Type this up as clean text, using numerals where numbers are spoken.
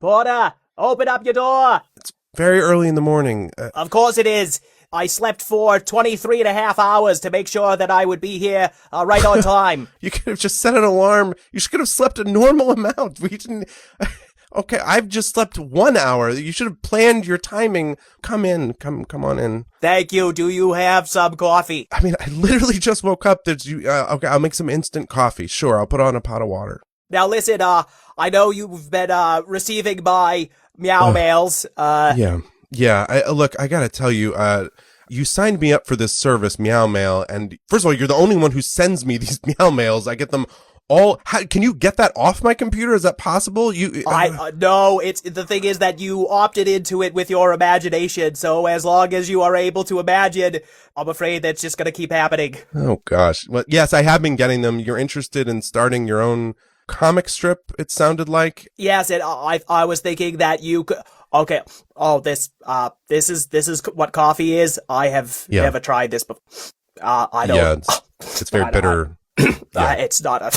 Porter, open up your door. It's very early in the morning. Of course it is. I slept for 23 and a half hours to make sure that I would be here right on time. You could have just set an alarm. You should have slept a normal amount. We didn't. Okay, I've just slept 1 hour. You should have planned your timing. Come in. Come on in. Thank you. Do you have some coffee? I mean, I literally just woke up. Okay, I'll make some instant coffee. Sure, I'll put on a pot of water. Now listen, I know you've been receiving my meow mails. Yeah. Look, I gotta tell you, you signed me up for this service, Meow Mail, and first of all, you're the only one who sends me these meow mails. I get them all. Can you get that off my computer? Is that possible? No. It's the thing is that you opted into it with your imagination. So as long as you are able to imagine, I'm afraid that's just gonna keep happening. Oh gosh. Well, yes, I have been getting them. You're interested in starting your own comic strip? It sounded like. Yes, and I was thinking that you could. Okay. Oh, this is what coffee is. I have never tried this before. I don't. Yeah, it's very bitter. It's not a.